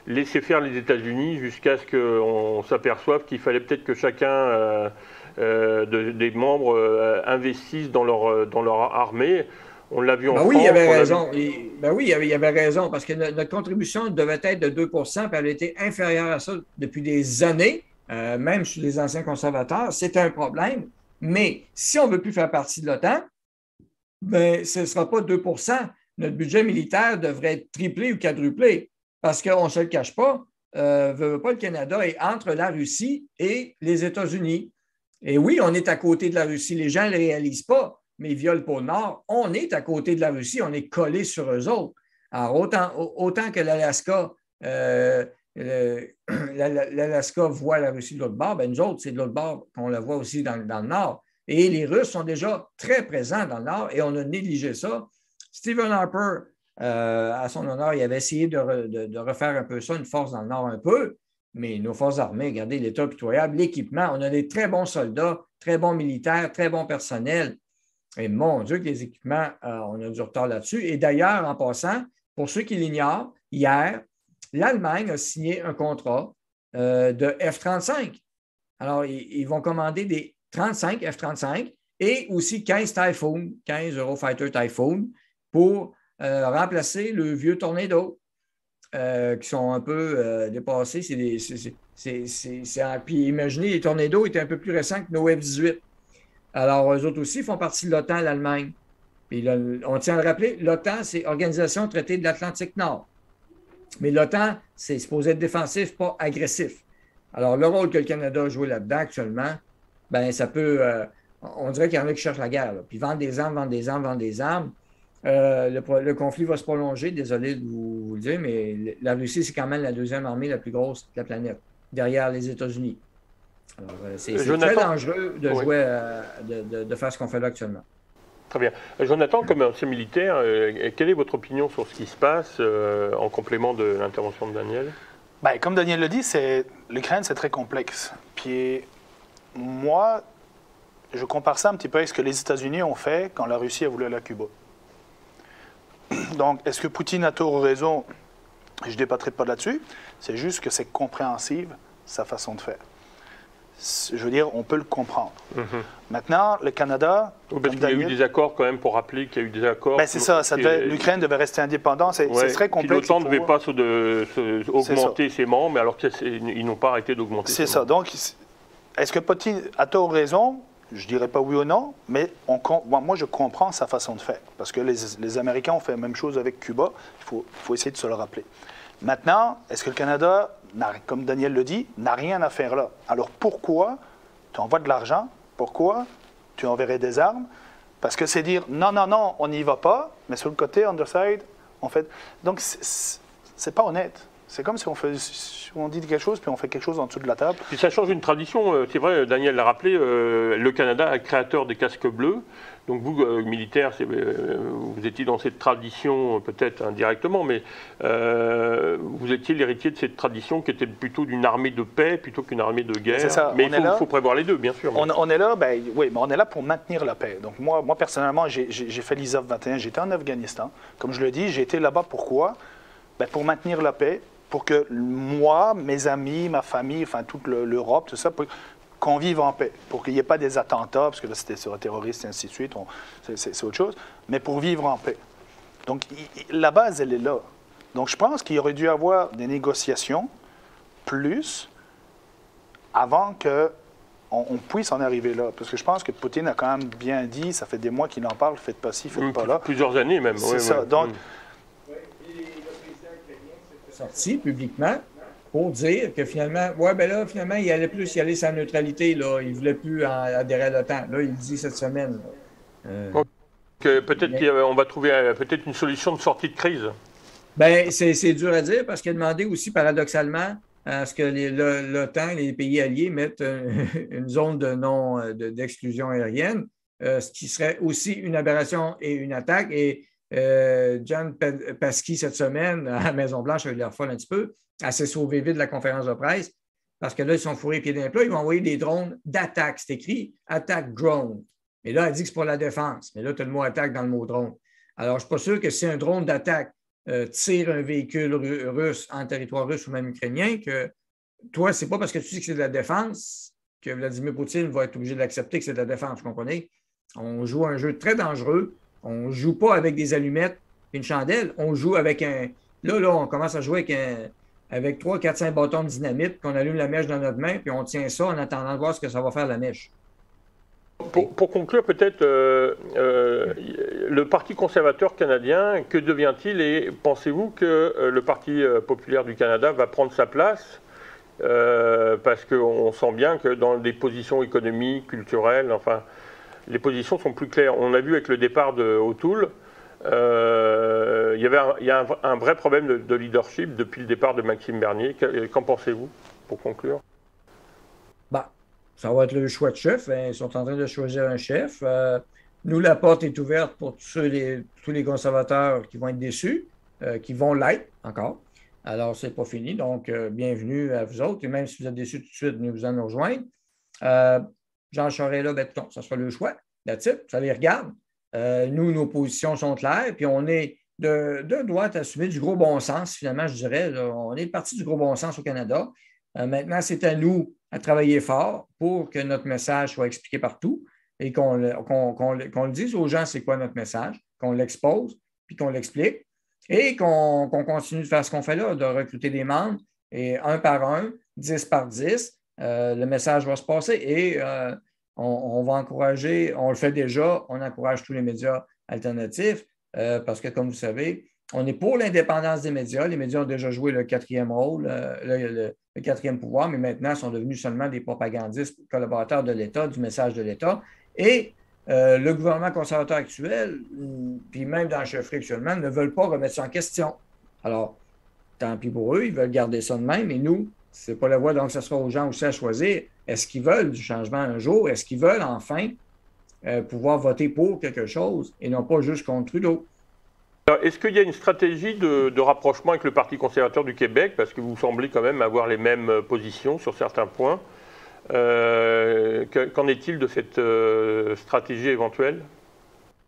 laissaient faire les États-Unis jusqu'à ce qu'on s'aperçoive qu'il fallait peut-être que chacun des membres investissent dans leur armée. On l'a vu en France. Oui, il avait raison. Oui, il avait raison, parce que notre contribution devait être de 2 puis elle a été inférieure à ça depuis des années, même sous les anciens conservateurs. C'était un problème. Mais si on ne veut plus faire partie de l'OTAN, ben, ce ne sera pas 2 Notre budget militaire devrait être triplé ou quadruplé, parce qu'on ne se le cache pas, veut pas le Canada est entre la Russie et les États-Unis. Et oui, on est à côté de la Russie. Les gens ne le réalisent pas. Mais via le pôle Nord, on est à côté de la Russie, on est collé sur eux autres. Alors, autant que l'Alaska, l'Alaska voit la Russie de l'autre bord, ben nous autres, c'est de l'autre bord qu'on la voit aussi dans le Nord. Et les Russes sont déjà très présents dans le Nord et on a négligé ça. Stephen Harper, à son honneur, il avait essayé de refaire un peu ça, une force dans le Nord un peu, mais nos forces armées, regardez l'État pitoyable, l'équipement, on a des très bons soldats, très bons militaires, très bons personnels. Et mon Dieu, que les équipements, on a du retard là-dessus. Et d'ailleurs, en passant, pour ceux qui l'ignorent, hier, l'Allemagne a signé un contrat de F-35. Alors, ils vont commander des 35 F-35 et aussi 15 Typhoon, 15 Eurofighter Typhoon pour remplacer le vieux Tornado qui sont un peu dépassés. Puis imaginez, les Tornados étaient un peu plus récents que nos F-18. Alors, eux autres aussi font partie de l'OTAN, l'Allemagne. Puis là, on tient à le rappeler, l'OTAN, c'est Organisation traité de l'Atlantique Nord. Mais l'OTAN, c'est supposé être défensif, pas agressif. Alors, le rôle que le Canada a joué là-dedans actuellement, ben ça peut... on dirait qu'il y en a qui cherchent la guerre. Là. Puis vendre des armes. Le conflit va se prolonger, désolé de vous le dire, mais la Russie, c'est quand même la deuxième armée la plus grosse de la planète, derrière les États-Unis. Alors, c'est très dangereux de jouer, de faire ce qu'on fait là actuellement. Très bien. Jonathan, comme ancien militaire, quelle est votre opinion sur ce qui se passe en complément de l'intervention de Daniel? Ben, comme Daniel le dit, l'Ukraine, c'est très complexe. Puis moi, je compare ça un petit peu avec ce que les États-Unis ont fait quand la Russie a voulu aller à Cuba. Donc, est-ce que Poutine a tort ou raison? Je ne débattrai pas là-dessus. C'est juste que c'est compréhensible, sa façon de faire. Je veux dire, on peut le comprendre. Maintenant, le Canada... Parce qu'il y a eu des accords quand même, pour rappeler qu'il y a eu des accords... Ben c'est ça, l'Ukraine devait rester indépendante, c'est très complexe. L'OTAN ne devait pas augmenter ses membres, mais alors qu'ils n'ont pas arrêté d'augmenter ses membres. C'est ça, donc est-ce que Poutine a tort ou raison? Je ne dirais pas oui ou non, mais moi je comprends sa façon de faire, parce que les Américains ont fait la même chose avec Cuba, il faut essayer de se le rappeler. Maintenant, est-ce que le Canada, comme Daniel le dit, n'a rien à faire là? Alors pourquoi tu envoies de l'argent? Pourquoi tu enverrais des armes? Parce que c'est dire non, on n'y va pas, mais sur le côté, underside, on fait. Donc c'est pas honnête. C'est comme si on dit quelque chose, puis on fait quelque chose en dessous de la table. Puis ça change une tradition. C'est vrai, Daniel l'a rappelé, le Canada est créateur des casques bleus. Donc vous, militaire, vous étiez dans cette tradition, peut-être indirectement, mais vous étiez l'héritier de cette tradition qui était plutôt d'une armée de paix plutôt qu'une armée de guerre. C'est ça. Mais il faut prévoir les deux, bien sûr. On est là, oui, mais on est là pour maintenir la paix. Donc moi personnellement, j'ai fait l'ISAF 21, j'étais en Afghanistan. Comme je le dis, j'ai été là-bas pourquoi? Pour maintenir la paix, pour que moi, mes amis, ma famille, enfin toute l'Europe, tout ça, qu'on vive en paix, pour qu'il n'y ait pas des attentats, parce que là c'était sur un terroriste et ainsi de suite, c'est autre chose, mais pour vivre en paix. Donc la base, elle est là. Donc je pense qu'il aurait dû avoir des négociations plus avant qu'on puisse en arriver là. Parce que je pense que Poutine a quand même bien dit, ça fait des mois qu'il en parle, faites pas ci, faites pas là. Plusieurs années même. C'est ça. Donc, sorti publiquement pour dire que finalement, finalement, il allait plus y aller sa neutralité, là. Il ne voulait plus adhérer à l'OTAN. Là, il le dit cette semaine. Peut-être qu'on va trouver peut-être une solution de sortie de crise. Bien, c'est dur à dire parce qu'il a demandé aussi, paradoxalement, à ce que l'OTAN, les pays alliés, mettent une zone d'exclusion aérienne, ce qui serait aussi une aberration et une attaque. Et John Pasky, cette semaine, à la Maison-Blanche, a eu l'air folle un petit peu, elle s'est sauvée vite de la conférence de presse, parce que là, ils sont fourrés pieds d'un plat, ils vont envoyer des drones d'attaque. C'est écrit « attaque drone ». Et là, elle dit que c'est pour la défense. Mais là, tu as le mot « attaque » dans le mot « drone ». Alors, je ne suis pas sûr que si un drone d'attaque tire un véhicule russe en territoire russe ou même ukrainien, que toi, c'est pas parce que tu dis que c'est de la défense que Vladimir Poutine va être obligé d'accepter que c'est de la défense, vous comprenez? On joue un jeu très dangereux. On ne joue pas avec des allumettes et une chandelle. On joue avec un... Là, on commence à jouer avec 3, 4, 5 bâtons de dynamite, qu'on allume la mèche dans notre main, puis on tient ça en attendant de voir ce que ça va faire la mèche. Pour conclure, peut-être, le Parti conservateur canadien, que devient-il et pensez-vous que le Parti populaire du Canada va prendre sa place parce qu'on sent bien que dans des positions économiques, culturelles, enfin, les positions sont plus claires. On a vu avec le départ de O'Toole, il y a un vrai problème de leadership depuis le départ de Maxime Bernier. Qu'en pensez-vous, pour conclure? Ça va être le choix de chef. Ils sont en train de choisir un chef. Nous, la porte est ouverte pour tous les conservateurs qui vont être déçus, qui vont l'être encore. Alors, c'est pas fini. Donc, bienvenue à vous autres. Et même si vous êtes déçus tout de suite, venez-vous-en nous rejoindre. Jean Charest, là, ça sera le choix. That's it. Ça les regarde. Nous, nos positions sont claires. Puis, on est de droite à assumer du gros bon sens, finalement, je dirais. Là, on est le parti du gros bon sens au Canada. Maintenant, c'est à nous à travailler fort pour que notre message soit expliqué partout et qu'on le dise aux gens c'est quoi notre message, qu'on l'expose, puis qu'on l'explique et qu'on continue de faire ce qu'on fait là, de recruter des membres et 1 par 1, 10 par 10, le message va se passer et on va encourager, on le fait déjà, on encourage tous les médias alternatifs parce que, comme vous savez, on est pour l'indépendance des médias. Les médias ont déjà joué le 4e rôle, le 4e pouvoir, mais maintenant sont devenus seulement des propagandistes collaborateurs de l'État, du message de l'État. Et le gouvernement conservateur actuel, puis même dans la chefferie actuellement, ne veulent pas remettre ça en question. Alors, tant pis pour eux, ils veulent garder ça de même, et nous, ce n'est pas la voie, donc ce sera aux gens aussi à choisir. Est-ce qu'ils veulent du changement un jour? Est-ce qu'ils veulent enfin pouvoir voter pour quelque chose et non pas juste contre Trudeau? Est-ce qu'il y a une stratégie de rapprochement avec le Parti conservateur du Québec, parce que vous semblez quand même avoir les mêmes positions sur certains points? Qu'en est-il de cette stratégie éventuelle?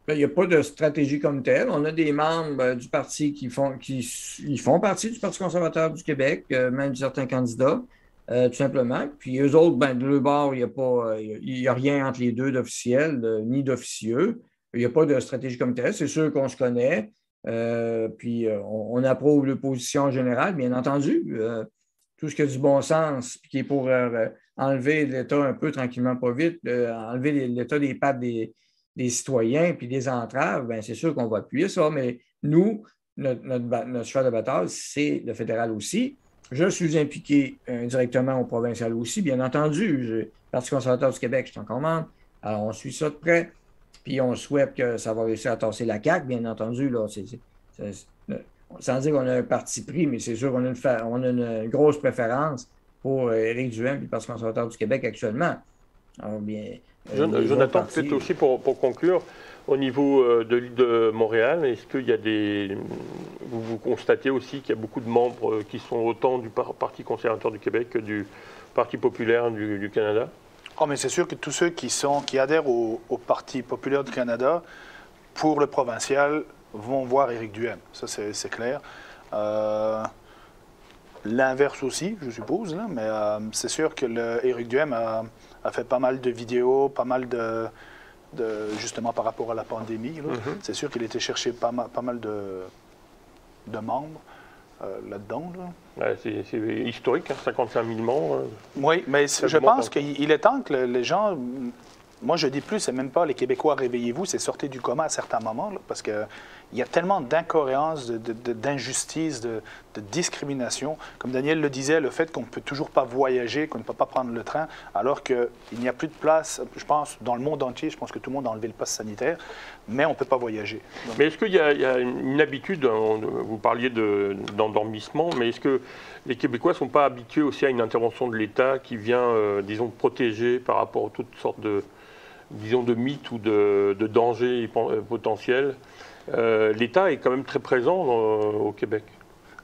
Il n'y a pas de stratégie comme telle. On a des membres du parti qui font partie du Parti conservateur du Québec, même certains candidats, tout simplement. Puis eux autres, de leur bord, il n'y a rien entre les deux d'officiel, ni d'officieux. Il n'y a pas de stratégie comme telle. C'est sûr qu'on se connaît. Puis on approuve l'opposition générale, bien entendu. Tout ce qui a du bon sens, qui est pour enlever l'État un peu tranquillement, pas vite, enlever l'État des pattes des citoyens puis des entraves, bien, c'est sûr qu'on va appuyer ça. Mais nous, notre cheval de bataille, c'est le fédéral aussi. Je suis impliqué directement au provincial aussi, bien entendu. Le Parti conservateur du Québec, je suis encore membre. Alors, on suit ça de près. Puis on souhaite que ça va réussir à tasser la CAQ, bien entendu. Là, sans dire qu'on a un parti pris, mais c'est sûr qu'on a une grosse préférence pour Éric Duhaime et le Parti conservateur du Québec actuellement. Alors, bien, Jonathan, peut-être aussi pour conclure, au niveau de l'île de Montréal, est-ce qu'il y a vous constatez aussi qu'il y a beaucoup de membres qui sont autant du Parti conservateur du Québec que du Parti populaire du Canada? Oh, mais c'est sûr que tous ceux qui adhèrent au Parti populaire du Canada, pour le provincial, vont voir Éric Duhaime. Ça, c'est clair. L'inverse aussi, je suppose, là, mais c'est sûr que Éric Duhaime a fait pas mal de vidéos, pas mal justement par rapport à la pandémie. C'est sûr qu'il était cherché pas mal de membres là-dedans. Là. Ouais, c'est historique, 55 000 membres. Oui, mais je pense qu'il est temps que les gens... Moi, je dis plus, c'est même pas les Québécois, réveillez-vous, c'est sortir du coma à certains moments, là, parce qu'il y a tellement d'incohérences, d'injustices, de discrimination. Comme Daniel le disait, le fait qu'on ne peut toujours pas voyager, qu'on ne peut pas prendre le train, alors qu'il n'y a plus de place, je pense, dans le monde entier, je pense que tout le monde a enlevé le pass sanitaire, mais on ne peut pas voyager. Donc... Mais est-ce qu'il y a une habitude, vous parliez d'endormissement, mais est-ce que les Québécois ne sont pas habitués aussi à une intervention de l'État qui vient, disons, protéger par rapport à toutes sortes de mythes ou de dangers potentiels? L'État est quand même très présent au Québec.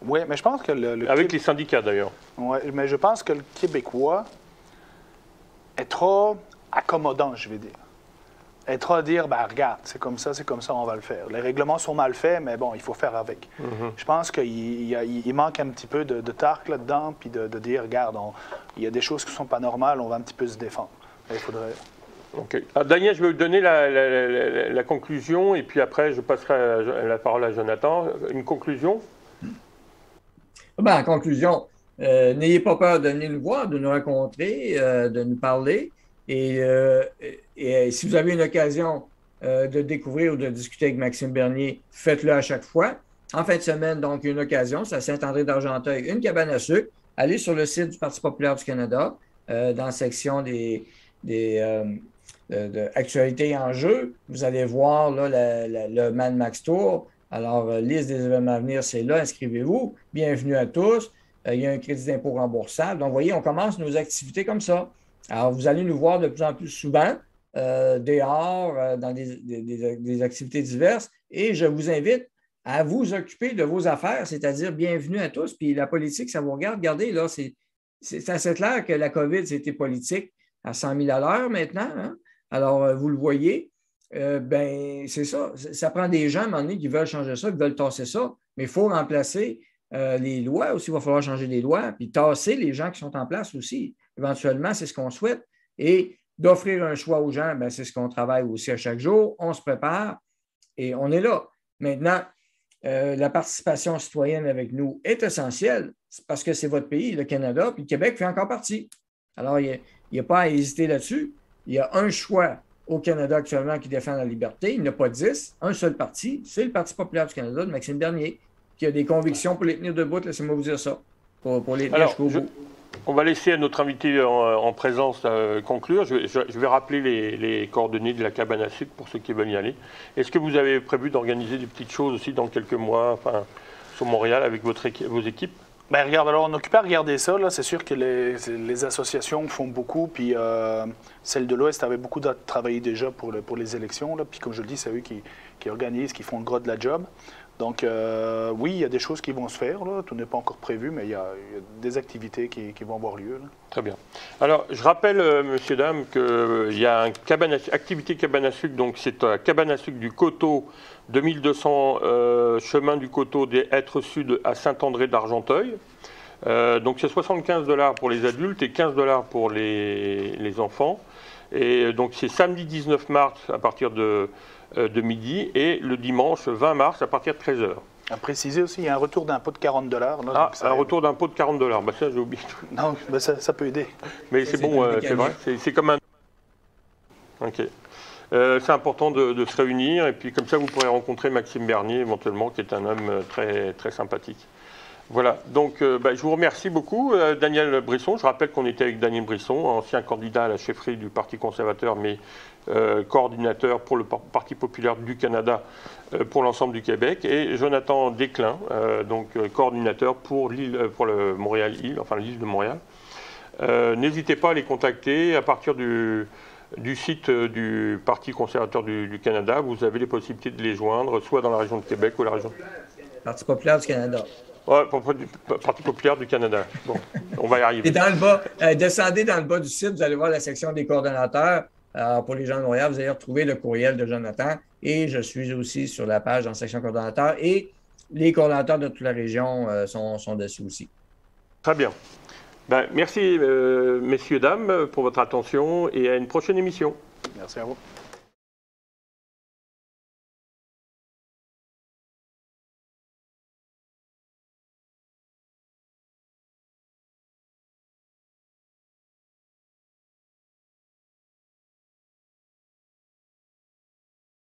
Oui, mais je pense que avec les syndicats, d'ailleurs. Oui, mais je pense que le Québécois est trop accommodant, je vais dire. Est trop à dire, ben, regarde, c'est comme ça, on va le faire. Les règlements sont mal faits, mais bon, il faut faire avec. Je pense qu'il manque un petit peu de tarque là-dedans, puis de dire, regarde, il y a des choses qui ne sont pas normales, on va un petit peu se défendre. Il faudrait... Okay. Alors, Daniel, je vais vous donner la conclusion et puis après, je passerai la parole à Jonathan. Une conclusion? En conclusion, n'ayez pas peur de venir nous voir, de nous rencontrer, de nous parler. Et si vous avez une occasion de découvrir ou de discuter avec Maxime Bernier, faites-le à chaque fois. En fin de semaine, donc, une occasion, c'est à Saint-André-d'Argenteuil, une cabane à sucre. Allez sur le site du Parti populaire du Canada, dans la section actualités en jeu. Vous allez voir là, le Mad Max Tour. Alors, liste des événements à venir, c'est là. Inscrivez-vous. Bienvenue à tous. Il y a un crédit d'impôt remboursable. Donc, vous voyez, on commence nos activités comme ça. Alors, vous allez nous voir de plus en plus souvent dehors, dans des activités diverses. Et je vous invite à vous occuper de vos affaires, c'est-à-dire bienvenue à tous. Puis la politique, ça vous regarde. Regardez, là, c'est assez clair que la COVID, c'était politique à 100 000 à l'heure maintenant. Hein? Alors, vous le voyez, c'est ça. Ça prend des gens, à un moment donné, qui veulent changer ça, qui veulent tasser ça, mais il faut remplacer les lois aussi. Il va falloir changer les lois, puis tasser les gens qui sont en place aussi. Éventuellement, c'est ce qu'on souhaite. Et d'offrir un choix aux gens, c'est ce qu'on travaille aussi à chaque jour. On se prépare et on est là. Maintenant, la participation citoyenne avec nous est essentielle parce que c'est votre pays, le Canada, puis le Québec fait encore partie. Alors, il n'y a pas à hésiter là-dessus. Il y a un choix au Canada actuellement qui défend la liberté. Il n'y en a pas 10. Un seul parti, c'est le Parti populaire du Canada de Maxime Bernier, qui a des convictions pour les tenir debout. Laissez-moi vous dire ça. Pour les tenir jusqu'au bout. On va laisser notre invité en présence conclure. Je vais rappeler les coordonnées de la cabane à sucre pour ceux qui veulent y aller. Est-ce que vous avez prévu d'organiser des petites choses aussi dans quelques mois sur Montréal avec vos équipes? Ben regarde, alors on est occupé à regarder ça. C'est sûr que les associations font beaucoup. Puis celle de l'Ouest avait beaucoup travaillé déjà pour les élections. Là, puis comme je le dis, c'est eux qui organisent, qui font le gros de la job. Donc oui, il y a des choses qui vont se faire. Là. Tout n'est pas encore prévu, mais il y a des activités qui vont avoir lieu. Là. Très bien. Alors, je rappelle, messieurs, dames, qu'il y a une activité cabane à sucre. Donc, c'est la cabane à sucre du Coteau, 2200 chemin du Coteau des Hêtres Sud à Saint-André-d'Argenteuil. Donc, c'est 75 $ pour les adultes et 15 $ pour les enfants. Et donc, c'est samedi 19 mars à partir de midi et le dimanche 20 mars à partir de 13h. À préciser aussi, il y a un retour d'impôt de 40 $. Là, un retour d'impôt de 40 $. Ça, j'ai oublié. Non, ça peut aider. Mais c'est bon, c'est vrai. C'est comme un... OK. C'est important de se réunir et puis comme ça, vous pourrez rencontrer Maxime Bernier éventuellement, qui est un homme très, très sympathique. Voilà, donc je vous remercie beaucoup, Daniel Brisson. Je rappelle qu'on était avec Daniel Brisson, ancien candidat à la chefferie du Parti conservateur, mais coordinateur pour le Parti populaire du Canada pour l'ensemble du Québec, et Jonathan Desclin, coordinateur pour le Montréal-Île, enfin l'île de Montréal. N'hésitez pas à les contacter à partir du du site du Parti conservateur du Canada. Vous avez les possibilités de les joindre, soit dans la région de Québec ou la région... Parti populaire du Canada. Ouais, Parti populaire du Canada. Bon, on va y arriver. Et dans le bas, descendez dans le bas du site, vous allez voir la section des coordonnateurs. Alors, pour les gens de Montréal, vous allez retrouver le courriel de Jonathan. Et je suis aussi sur la page en section coordonnateurs. Et les coordonnateurs de toute la région sont dessus aussi. Très bien. Ben, merci, messieurs, dames, pour votre attention et à une prochaine émission. Merci à vous.